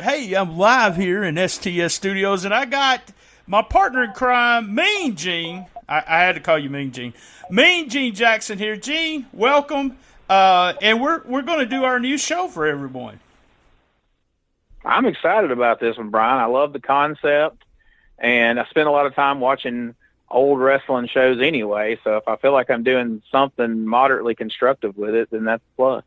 right. Hey, I'm live here in STS Studios, and I got my partner in crime, Mean Gene. I had to call you Mean Gene. Mean Gene Jackson here. Gene, welcome. And we're going to do our new show for everyone. I'm excited about this one, Brian. I love the concept, and I spend a lot of time watching old wrestling shows anyway, so if I feel like I'm doing something moderately constructive with it, then that's a plus.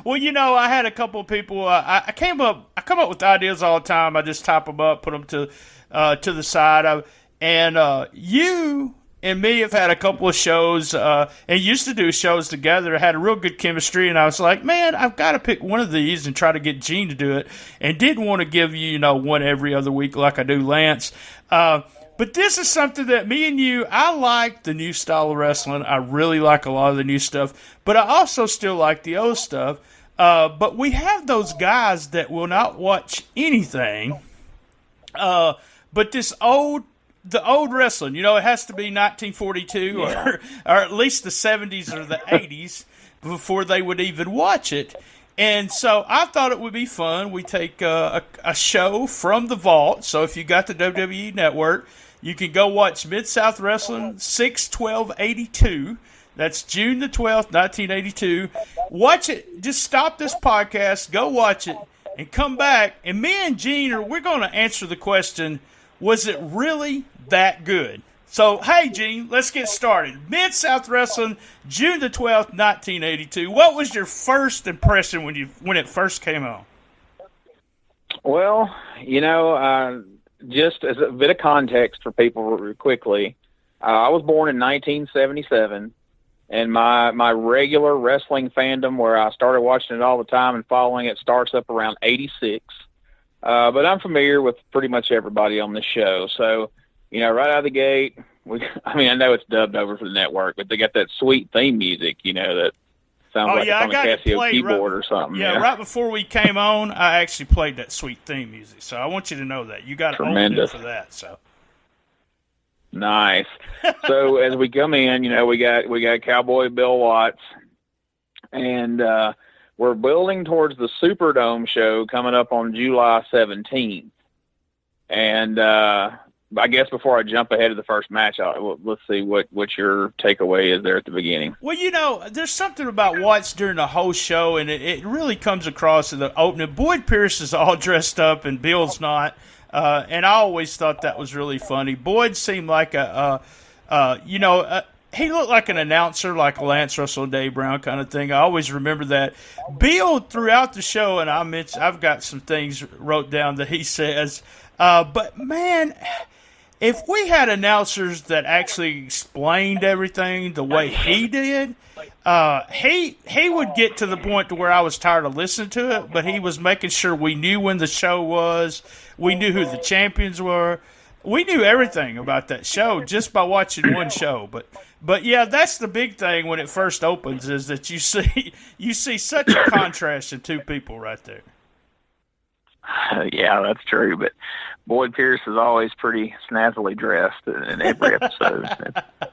Well, you know, I had a couple of people. I come up with ideas all the time. I just type them up, put them to the side. You and me have had a couple of shows, and used to do shows together. Had a real good chemistry, and I was like, man, I've got to pick one of these and try to get Gene to do it. And didn't want to give you, one every other week like I do Lance. But this is something that me and you, I like the new style of wrestling. I really like a lot of the new stuff, but I also still like the old stuff. But we have those guys that will not watch anything. But the old wrestling, it has to be 1942 or at least the 70s or the 80s before they would even watch it. And so I thought it would be fun. We take a show from the vault. So if you got the WWE Network, you can go watch Mid-South Wrestling 6/12/82. That's June the 12th, 1982. Watch it. Just stop this podcast, go watch it, and come back. And me and Gene, we're going to answer the question, was it really that good? So, hey, Gene, let's get started. Mid-South Wrestling, June the 12th, 1982. What was your first impression when it first came on? Well, just as a bit of context for people quickly, I was born in 1977, and my regular wrestling fandom, where I started watching it all the time and following it, starts up around 86. But I'm familiar with pretty much everybody on the show. So, right out of the gate, I know it's dubbed over for the network, but they got that sweet theme music, that sounds like it's on a Casio keyboard or something. Yeah, right before we came on, I actually played that sweet theme music. So I want you to know that. You got to own it for that. So nice. So as we come in, we got Cowboy Bill Watts, and we're building towards the Superdome show coming up on July 17th. And I guess before I jump ahead of the first match, let's see what your takeaway is there at the beginning. Well, there's something about Watts during the whole show, and it really comes across in the opening. Boyd Pierce is all dressed up, and Bill's not, and I always thought that was really funny. Boyd seemed like he looked like an announcer, like a Lance Russell and Dave Brown kind of thing. I always remember that. Bill, throughout the show, and I've got some things wrote down that he says, but man, if we had announcers that actually explained everything the way he did, he would get to the point to where I was tired of listening to it, but he was making sure we knew when the show was, we knew who the champions were. We knew everything about that show just by watching one show. But yeah, that's the big thing when it first opens, is that you see such a contrast in two people right there. Yeah, that's true. But Boyd Pierce is always pretty snazzily dressed in every episode. It's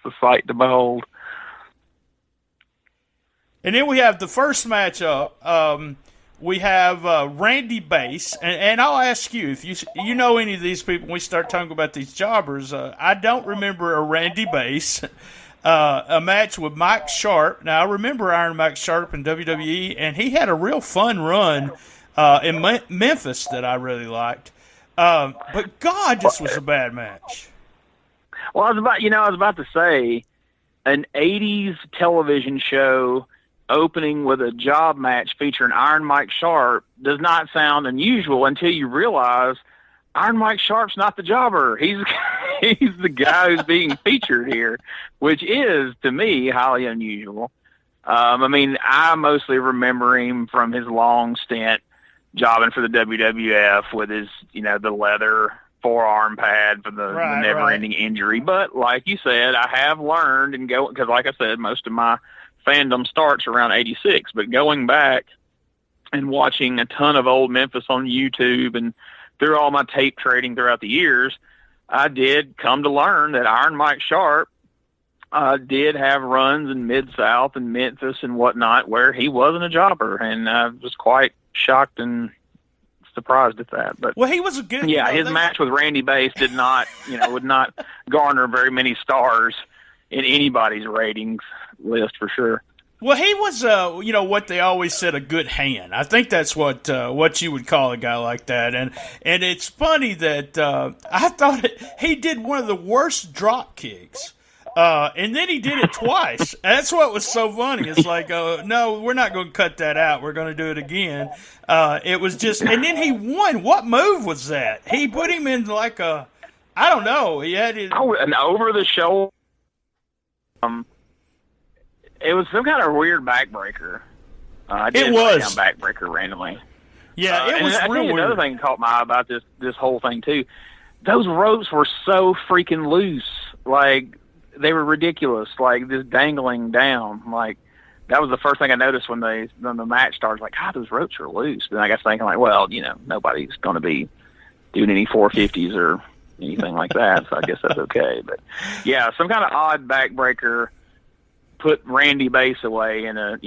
a sight to behold. And then we have the first matchup. We have Randy Bass, and I'll ask you if you know any of these people. When we start talking about these jobbers, I don't remember a Randy Bass. A match with Mike Sharp. Now I remember Iron Mike Sharp in WWE, and he had a real fun run in Memphis that I really liked. But God, this was a bad match. Well, I was about to say, an 80s television show opening with a job match featuring Iron Mike Sharp does not sound unusual until you realize Iron Mike Sharp's not the jobber. He's the guy who's being featured here, which is, to me, highly unusual. I mostly remember him from his long stint jobbing for the WWF with his, the leather forearm pad for the never-ending injury. But like you said, I have learned because like I said, most of my fandom starts around 86, but going back and watching a ton of old Memphis on YouTube and through all my tape trading throughout the years, I did come to learn that Iron Mike Sharp did have runs in Mid-South and Memphis and whatnot where he wasn't a jobber, and I was quite shocked and surprised at that. But well, he was a good. Yeah, his match with Randy Bass did not, would not garner very many stars in anybody's ratings list for sure. Well, he was, what they always said, a good hand. I think that's what you would call a guy like that. And it's funny that I thought he did one of the worst drop kicks. And then he did it twice. That's what was so funny. It's like, no, we're not going to cut that out. We're going to do it again. It was just, and then he won. What move was that? He put him in like I don't know. He had it. An over the shoulder. It was some kind of weird backbreaker. It was backbreaker randomly. Yeah, it was real weird. Another thing caught my eye about this whole thing too. Those ropes were so freaking loose. Like, they were ridiculous. Like, just dangling down. Like, that was the first thing I noticed when the match started. Like, God, those ropes are loose. And I got thinking, like, well, nobody's going to be doing any 450s or anything like that. So I guess that's okay. But yeah, some kind of odd backbreaker put Randy Bass away in a.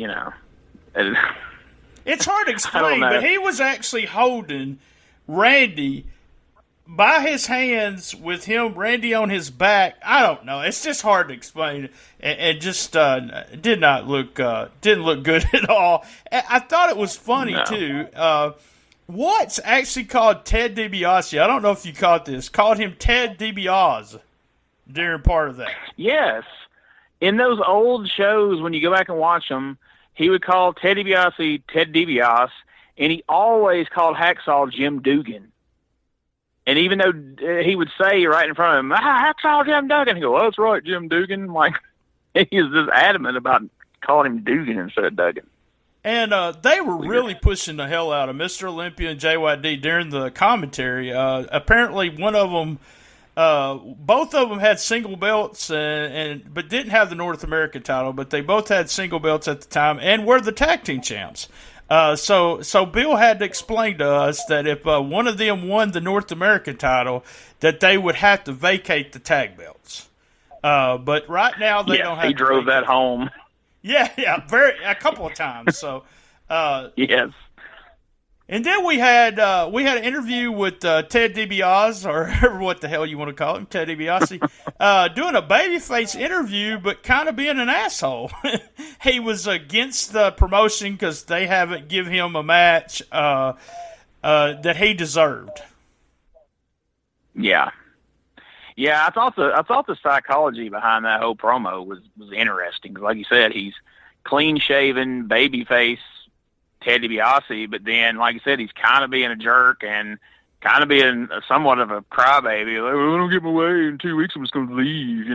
It's hard to explain, but he was actually holding Randy by his hands with Randy on his back. I don't know. It's just hard to explain. It just didn't look good at all. I thought it was funny too. Watts actually called Ted DiBiase. I don't know if you caught this. Called him Ted DiBiase during part of that. Yes. In those old shows, when you go back and watch them, he would call Ted DiBiase Ted DiBiase, and he always called Hacksaw Jim Dugan. And even though he would say right in front of him, Hacksaw Jim Dugan, he go, well, that's right, Jim Dugan. Like, he was just adamant about calling him Dugan instead of Duggan. And they were really pushing the hell out of Mr. Olympia and JYD during the commentary. Apparently, one of them, both of them had single belts, but didn't have the North American title. But they both had single belts at the time and were the tag team champs. So Bill had to explain to us that if one of them won the North American title, that they would have to vacate the tag belts. But right now they don't have. He drove that home. Yeah, a couple of times. So, yes. And then we had an interview with Ted DiBiase, or what the hell you want to call him, Ted DiBiase, doing a babyface interview, but kind of being an asshole. He was against the promotion because they haven't given him a match that he deserved. Yeah. Yeah, I thought the psychology behind that whole promo was interesting. Cause like you said, he's clean-shaven, babyface Ted DiBiase, but then, like you said, he's kind of being a jerk and kind of being somewhat of a crybaby. Like, well, I don't get my way in 2 weeks, I'm just going to leave.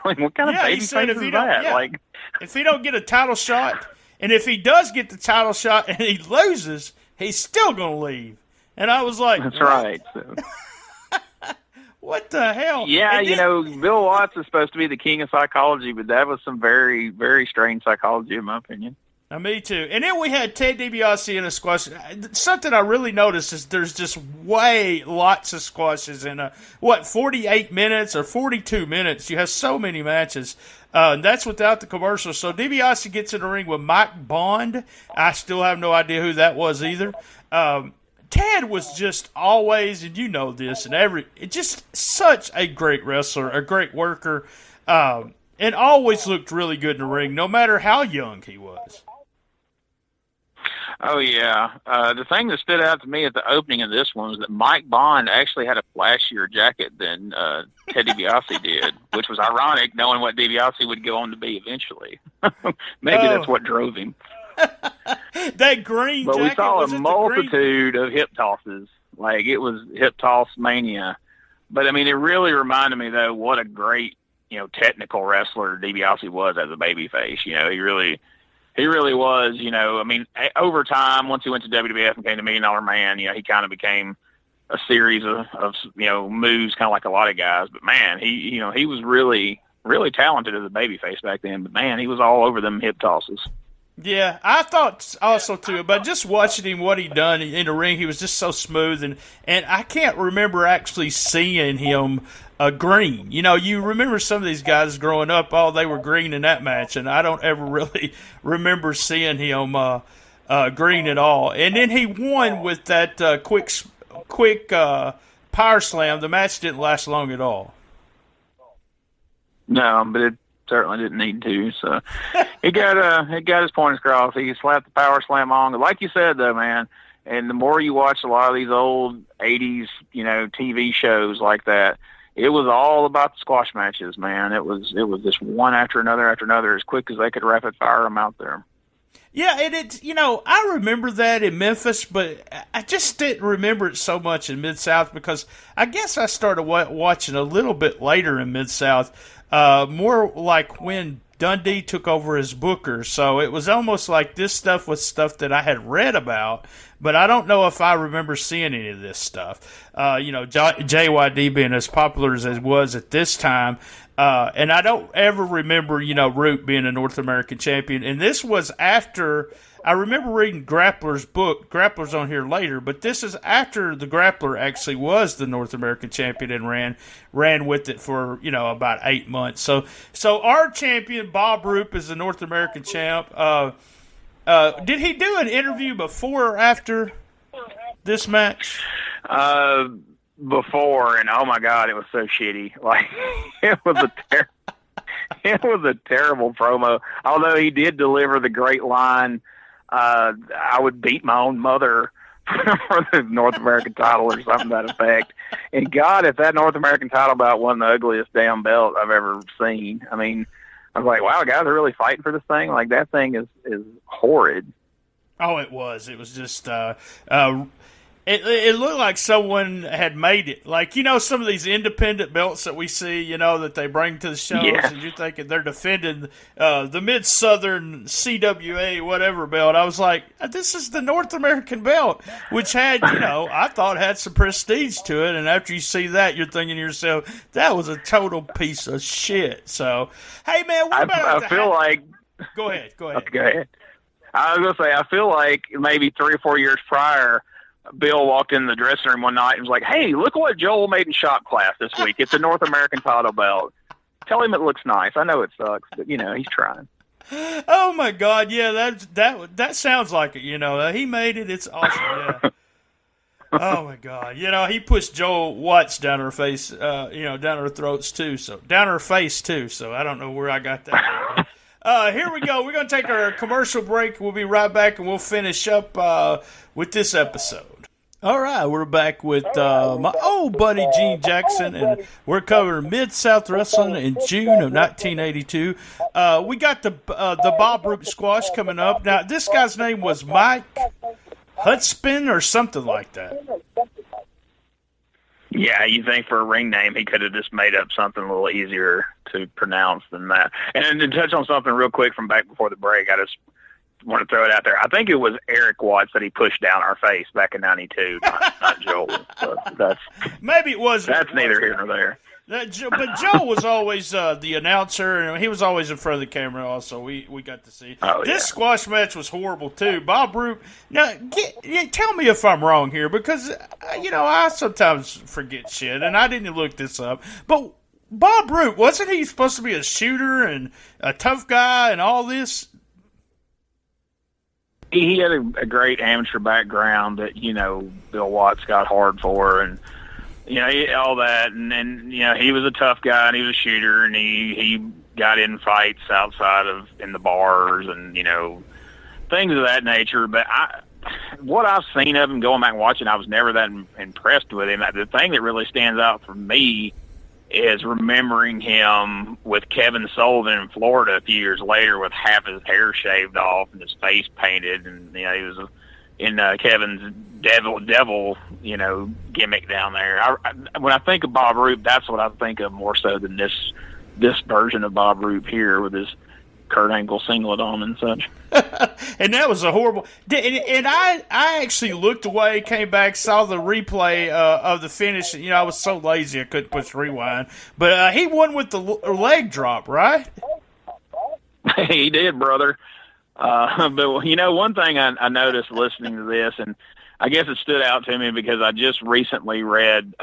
Like, what kind of babyface is that? Yeah. Like, if he don't get a title shot, and if he does get the title shot and he loses, he's still going to leave. And I was like, that's right. So. What the hell? Yeah, Bill Watts is supposed to be the king of psychology, but that was some very, very strange psychology, in my opinion. Me too. And then we had Ted DiBiase in a squash. Something I really noticed is there's just lots of squashes in 48 minutes or 42 minutes. You have so many matches. And that's without the commercial. So DiBiase gets in the ring with Mike Bond. I still have no idea who that was either. Ted was just always, and you know this, just such a great wrestler, a great worker, and always looked really good in the ring, no matter how young he was. Oh, yeah. The thing that stood out to me at the opening of this one was that Mike Bond actually had a flashier jacket than Ted DiBiase did, which was ironic, knowing what DiBiase would go on to be eventually. Maybe that's what drove him. That green but jacket, we saw a multitude of hip tosses. Like, it was hip toss mania. But, I mean, it really reminded me, though, what a great, technical wrestler DiBiase was as a babyface. He really was, I mean, over time, once he went to WWF and came to $1 Million Man, he kind of became a series of moves, kind of like a lot of guys. But, man, he was really, really talented as a babyface back then. But, man, he was all over them hip tosses. Yeah, I thought also, too, but just watching him, what he done in the ring, he was just so smooth. And I can't remember actually seeing him green. You remember some of these guys growing up, they were green in that match, and I don't ever really remember seeing him green at all. And then he won with that quick power slam. The match didn't last long at all. No, but it certainly didn't need to. So he got his points across. He slapped the power slam on. Like you said, though, man, and the more you watch a lot of these old 80s, TV shows like that, it was all about the squash matches, man. It was just one after another as quick as they could rapid fire them out there. Yeah, and I remember that in Memphis, but I just didn't remember it so much in Mid-South because I guess I started watching a little bit later in Mid-South, more like when Dundee took over as booker. So it was almost like this stuff was stuff that I had read about, but I don't know if I remember seeing any of this stuff. JYD being as popular as it was at this time. And I don't ever remember, Root being a North American champion. And this was after, I remember reading Grappler's book. Grappler's on here later, but this is after the Grappler actually was the North American champion and ran with it for, about 8 months. So our champion, Bob Roop, is the North American champ. Did he do an interview before or after this match? Before, and oh my God, it was so shitty. Like it was a terrible promo. Although he did deliver the great line, "I would beat my own mother for the North American title" or something to that effect. And God, if that North American title bout wasn't the ugliest damn belt I've ever seen. I mean, I was like, wow, guys are really fighting for this thing. Like that thing is horrid. Oh, it was. It was just. It looked like someone had made it. Like, some of these independent belts that we see, that they bring to the shows, yeah. And you're thinking they're defending the Mid-Southern CWA whatever belt. I was like, this is the North American belt, which had, I thought had some prestige to it. And after you see that, you're thinking to yourself, that was a total piece of shit. So, hey, man, what about... I feel like... Go ahead. Okay, go ahead. I was going to say, I feel like maybe 3 or 4 years prior... Bill walked in the dressing room one night and was like, "Hey, look what Joel made in shop class this week. It's a North American title belt. Tell him it looks nice. I know it sucks, but he's trying." Oh my God, yeah, that sounds like it. He made it. It's awesome. Yeah. Oh my God, he pushed Joel Watts down her face, down her throats too. So down her face too. So I don't know where I got that. Here we go. We're going to take our commercial break. We'll be right back, and we'll finish up with this episode. All right, we're back with my old buddy Gene Jackson, and we're covering Mid-South Wrestling in June of 1982. We got the Bob Roop squash coming up. Now, this guy's name was Mike Hudspin or something like that. Yeah, you think for a ring name he could have just made up something a little easier to pronounce than that. And to touch on something real quick from back before the break, I just want to throw it out there. I think it was Eric Watts that he pushed down our face back in '92, not Joel. So maybe it was. That's neither here nor there. But Joe was always the announcer, and he was always in front of the camera also. We got to see. This squash match was horrible, too. Bob Roop, now, tell me if I'm wrong here, because, I sometimes forget shit, and I didn't look this up. But Bob Roop, wasn't he supposed to be a shooter and a tough guy and all this? He had a great amateur background that, Bill Watts got hard for, and all that, and then he was a tough guy and he was a shooter, and he got in fights outside of in the bars and things of that nature. But what I've seen of him going back and watching, I was never that impressed with him. The thing that really stands out for me is remembering him with Kevin Sullivan in Florida a few years later with half his hair shaved off and his face painted, and he was in Kevin's devil, gimmick down there. When I think of Bob Roop, that's what I think of more so than this version of Bob Roop here with his Kurt Angle singlet on and such. And that was a horrible. And I actually looked away, came back, saw the replay of the finish. I was so lazy I couldn't push rewind. But he won with the leg drop, right? He did, brother. But one thing I noticed listening to this, and I guess it stood out to me because I just recently read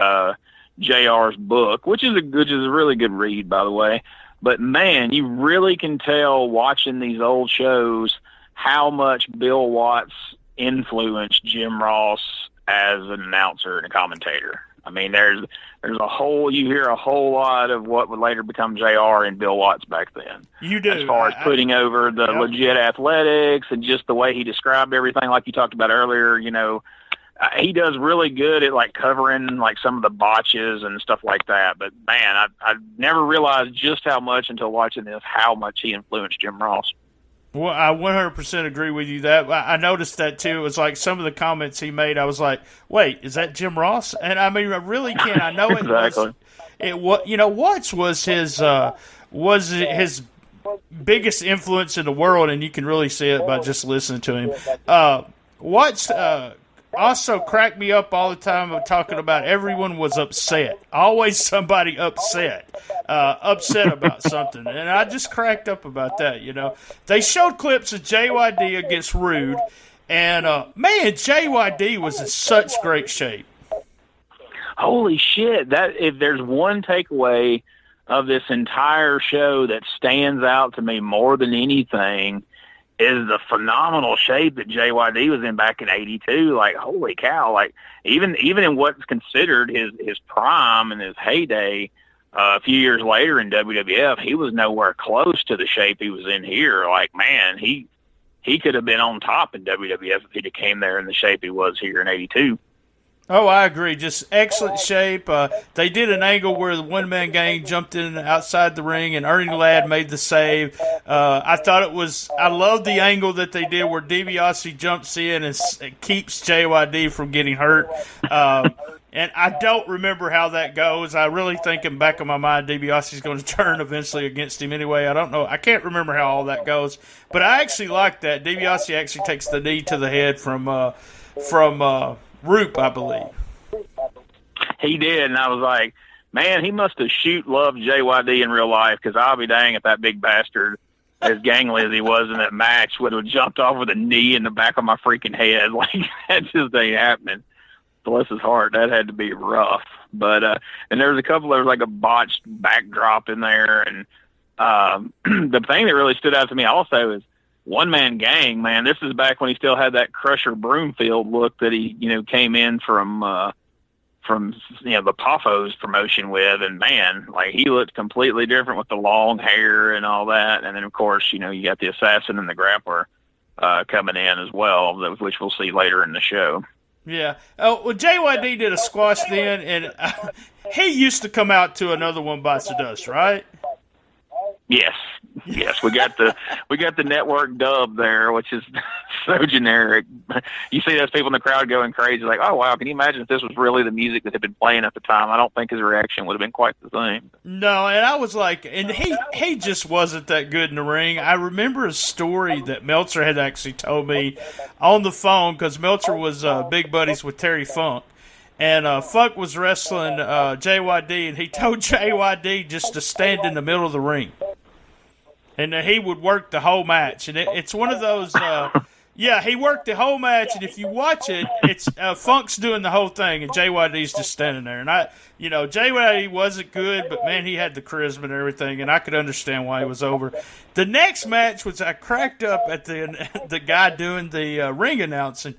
JR's book, which is a really good read, by the way. But man, you really can tell watching these old shows how much Bill Watts influenced Jim Ross as an announcer and a commentator. I mean, there's you hear a whole lot of what would later become JR in Bill Watts back then. You do. As far as putting over the legit athletics and just the way he described everything, like you talked about earlier, he does really good at like covering like some of the botches and stuff like that. But man, I never realized just how much until watching this, how much he influenced Jim Ross. Well, I 100% agree with you that I noticed that too. It was like some of the comments he made. I was like, "Wait, is that Jim Ross?" And I mean, I really can't. I know it exactly. Watts was his biggest influence in the world, and you can really see it by just listening to him. Watts also cracked me up all the time of talking about everyone was upset. Always somebody upset about something. And I just cracked up about that, They showed clips of JYD against Rude, and, man, JYD was in such great shape. Holy shit. If there's one takeaway of this entire show that stands out to me more than anything, is the phenomenal shape that JYD was in back in '82. Like, holy cow! Like, even in what's considered his prime and his heyday, a few years later in WWF, he was nowhere close to the shape he was in here. Like, man, he could have been on top in WWF if he'd have came there in the shape he was here in '82. Oh, I agree. Just excellent shape. They did an angle where the one-man gang jumped in outside the ring, and Ernie Ladd made the save. I love the angle that they did where DiBiase jumps in and keeps JYD from getting hurt. And I don't remember how that goes. I really think in the back of my mind, DiBiase's going to turn eventually against him anyway. I don't know. I can't remember how all that goes. But I actually like that. DiBiase actually takes the knee to the head from Roop, I believe. He did, and I was like, man, he must have loved JYD in real life, because I'll be dang if that big bastard, as gangly as he was in that match, would have jumped off with a knee in the back of my freaking head. Like, that just ain't happening. Bless his heart, that had to be rough. But and there was like a botched backdrop in there, and the thing that really stood out to me also is one-man gang, man. This is back when he still had that Crusher Broomfield look that he, came in from the Poffos promotion with, and man, like, he looked completely different with the long hair and all that. And then of course, you got the Assassin and the Grappler coming in as well, which we'll see later in the show. Yeah. Oh, well, JYD did a squash then, and he used to come out to Another One Bites the Dust, right? Yes, we got the network dub there, which is so generic. You see those people in the crowd going crazy, like, "Oh wow, can you imagine if this was really the music that had been playing at the time?" I don't think his reaction would have been quite the same. No, and I was like, and he just wasn't that good in the ring. I remember a story that Meltzer had actually told me on the phone, because Meltzer was big buddies with Terry Funk. And Funk was wrestling JYD, and he told JYD just to stand in the middle of the ring. And he would work the whole match. And it's one of those, he worked the whole match. And if you watch it, it's Funk's doing the whole thing, and JYD's just standing there. And JYD wasn't good, but man, he had the charisma and everything, and I could understand why he was over. The next match was, I cracked up at the guy doing the ring announcing.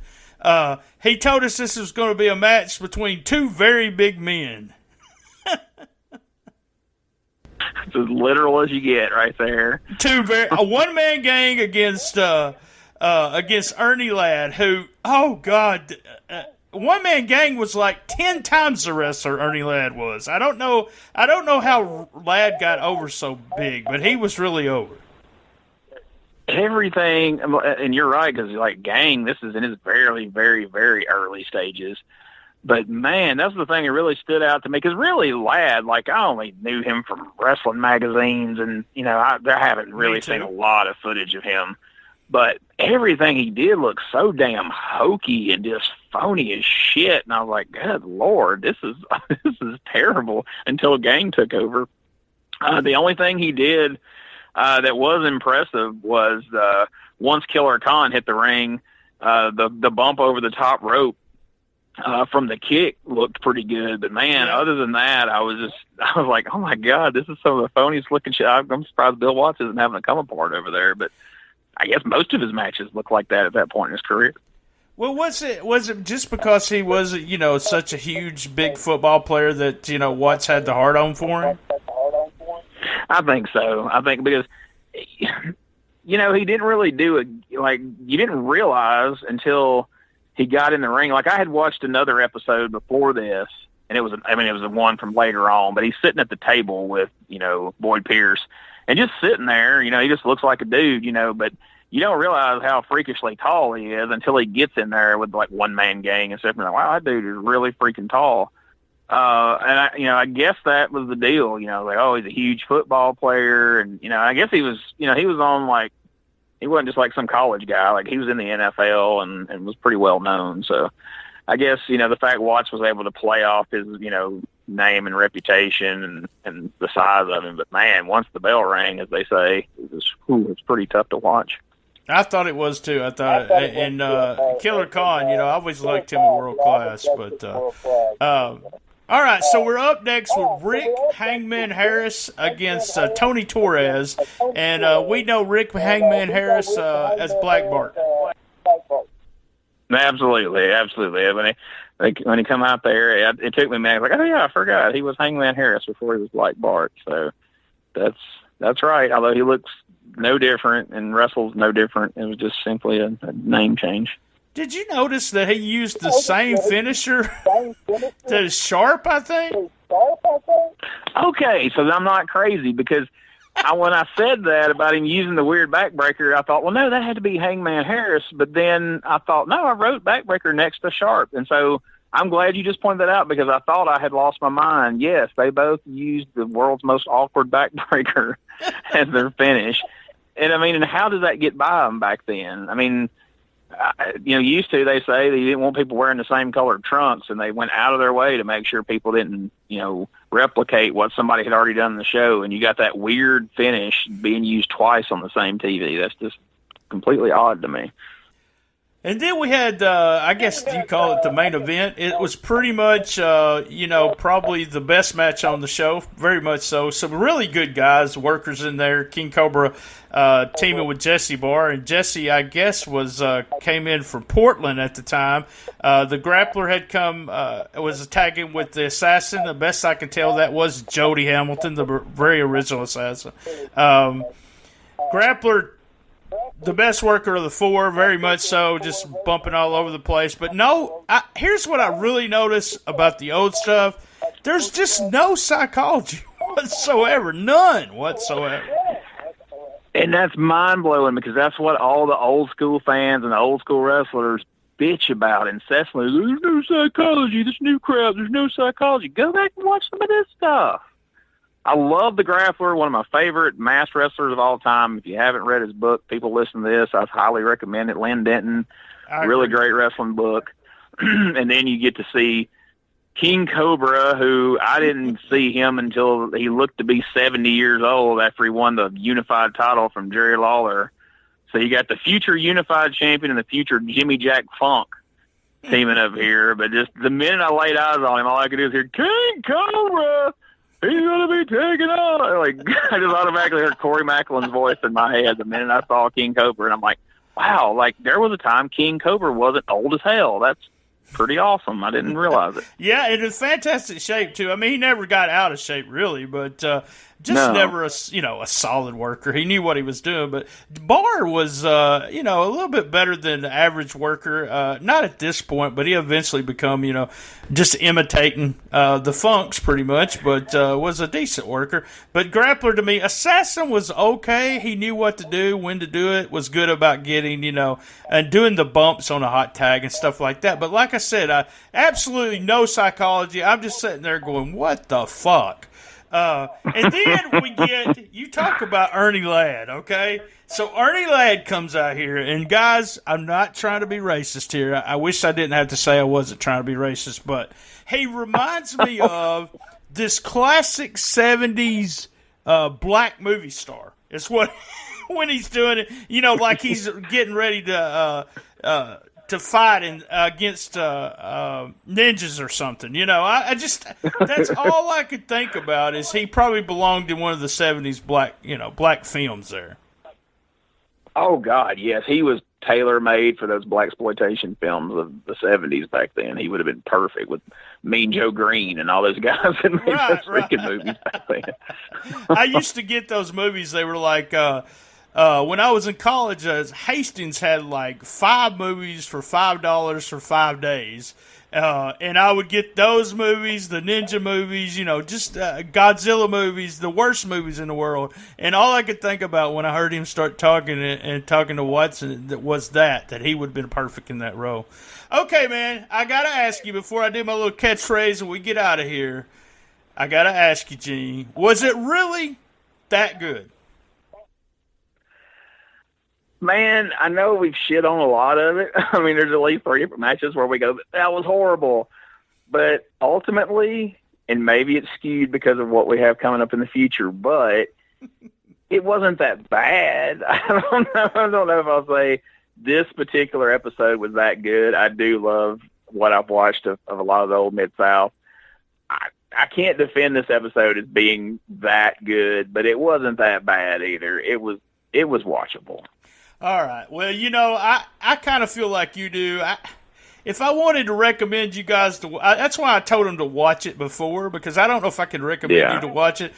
He told us this was going to be a match between two very big men. It's as literal as you get right there. A one-man gang against Ernie Ladd, who, oh God, one-man gang was like 10 times the wrestler Ernie Ladd was. I don't know how Ladd got over so big, but he was really over. Everything, and you're right, because like gang, this is in its very, very, very early stages. But man, that's the thing that really stood out to me, because really Ladd, like, I only knew him from wrestling magazines, and I haven't really seen a lot of footage of him. But everything he did looked so damn hokey and just phony as shit, and I was like, good Lord, this is terrible. Until gang took over. The only thing he did that was impressive was once Killer Khan hit the ring, the bump over the top rope from the kick looked pretty good. But man, other than that, I was like, oh my God, this is some of the phoniest looking shit. I'm surprised Bill Watts isn't having a come apart over there. But I guess most of his matches look like that at that point in his career. Well, was it just because he was, such a huge, big football player that, Watts had the heart on for him? I think so. I think because, he didn't really do it. Like, you didn't realize until he got in the ring. Like, I had watched another episode before this, and it was the one from later on, but he's sitting at the table with, Boyd Pierce, and just sitting there, he just looks like a dude, but you don't realize how freakishly tall he is until he gets in there with like one-man gang and stuff. And like, wow, that dude is really freaking tall. And I guess that was the deal, like, oh, he's a huge football player. And, I guess he was on like, he wasn't just like some college guy. Like, he was in the NFL and was pretty well known. So I guess, the fact Watts was able to play off his, name and reputation and the size of him. But man, once the bell rang, as they say, it's pretty tough to watch. I thought it was too. I thought and Killer Khan, I always liked him in world class. But all right, so we're up next with Rick Hangman Harris against Tony Torres, and we know Rick Hangman Harris as Black Bart. Absolutely. When he come out there, it took me a minute. Like, oh yeah, I forgot he was Hangman Harris before he was Black Bart. So that's right. Although he looks no different and wrestles no different, it was just simply a name change. Did you notice that he used the same finisher to Sharp, I think? Okay, so I'm not crazy because when I said that about him using the weird backbreaker, I thought, well, no, that had to be Hangman Harris. But then I thought, no, I wrote backbreaker next to Sharp. And so I'm glad you just pointed that out because I thought I had lost my mind. Yes, they both used the world's most awkward backbreaker as their finish. And, and how did that get by them back then? Used to, they say they didn't want people wearing the same colored trunks, and they went out of their way to make sure people didn't, replicate what somebody had already done in the show. And you got that weird finish being used twice on the same TV. That's just completely odd to me. And then we had, I guess you call it the main event. It was pretty much, probably the best match on the show, very much so. Some really good guys, workers in there. King Cobra teaming with Jesse Barr. And Jesse, I guess, came in from Portland at the time. The Grappler had was tagging with the Assassin. The best I can tell, that was Jody Hamilton, the very original Assassin. Grappler, the best worker of the four, very much so, just bumping all over the place. But no, here's what I really notice about the old stuff. There's just no psychology whatsoever. None whatsoever. And that's mind-blowing because that's what all the old-school fans and the old-school wrestlers bitch about incessantly. There's no psychology. This new crowd, there's no psychology. Go back and watch some of this stuff. I love the Grappler, one of my favorite masked wrestlers of all time. If you haven't read his book, people listen to this. I highly recommend it. Lynn Denton, really great wrestling book. And then you get to see King Cobra, who I didn't see him until he looked to be 70 years old after he won the unified title from Jerry Lawler. So you got the future unified champion and the future Jimmy Jack Funk teaming up here. But just the minute I laid eyes on him, all I could do is hear, King Cobra! He's going to be taken on. Like, I just automatically heard Corey Macklin's voice in my head the minute I saw King Cobra. And I'm like, wow, like there was a time King Cobra wasn't old as hell. That's pretty awesome. I didn't realize it. Yeah, it is fantastic shape, too. He never got out of shape, really, but never a solid worker. He knew what he was doing, but Barr was, a little bit better than the average worker. Not at this point, but he eventually become, just imitating the Funks pretty much, but was a decent worker. But Grappler, to me, Assassin was okay. He knew what to do, when to do it, was good about getting, and doing the bumps on a hot tag and stuff like that. But like I said, absolutely no psychology. I'm just sitting there going, what the fuck? And then you talk about Ernie Ladd, okay? So Ernie Ladd comes out here, and guys, I'm not trying to be racist here. I wish I didn't have to say I wasn't trying to be racist, but he reminds me of this classic 70s black movie star. It's what, when he's doing it, like he's getting ready to fight against ninjas or something. I just, that's all I could think about is he probably belonged in one of the 70s black films there. Oh God, yes, he was tailor made for those blaxploitation films of the '70s back then. He would have been perfect with Mean Joe Green and all those guys that made those freaking movies back then. I used to get those movies. They were like when I was in college. Hastings had like 5 movies for $5 for 5 days. And I would get those movies, the ninja movies, just Godzilla movies, the worst movies in the world. And all I could think about when I heard him start talking and talking to Watson was that he would have been perfect in that role. Okay, man, I got to ask you before I do my little catchphrase and we get out of here. I got to ask you, Gene, was it really that good? Man, I know we've shit on a lot of it. I mean, there's at least 3 different matches where we go, that was horrible. But ultimately, and maybe it's skewed because of what we have coming up in the future, but it wasn't that bad. I don't know if I'll say this particular episode was that good. I do love what I've watched of a lot of the old Mid-South. I can't defend this episode as being that good, but it wasn't that bad either. It was watchable. All right. Well, I kind of feel like you do. If I wanted to recommend you guys that's why I told them to watch it before, because I don't know if I can recommend you to watch it.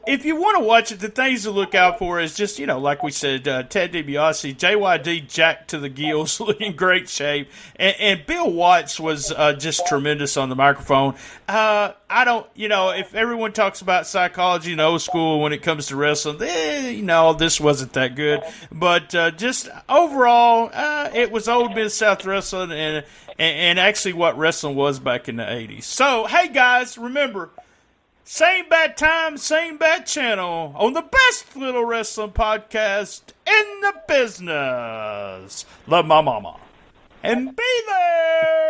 If you want to watch it, the things to look out for is just, like we said, Ted DiBiase, JYD jacked to the gills, looking great shape, and Bill Watts was just tremendous on the microphone. I don't, if everyone talks about psychology in old school when it comes to wrestling, this wasn't that good. But just overall, it was old Mid-South wrestling and actually what wrestling was back in the 80s. So, hey guys, remember, same bad time, same bad channel on the best little wrestling podcast in the business. Love my mama. And be there!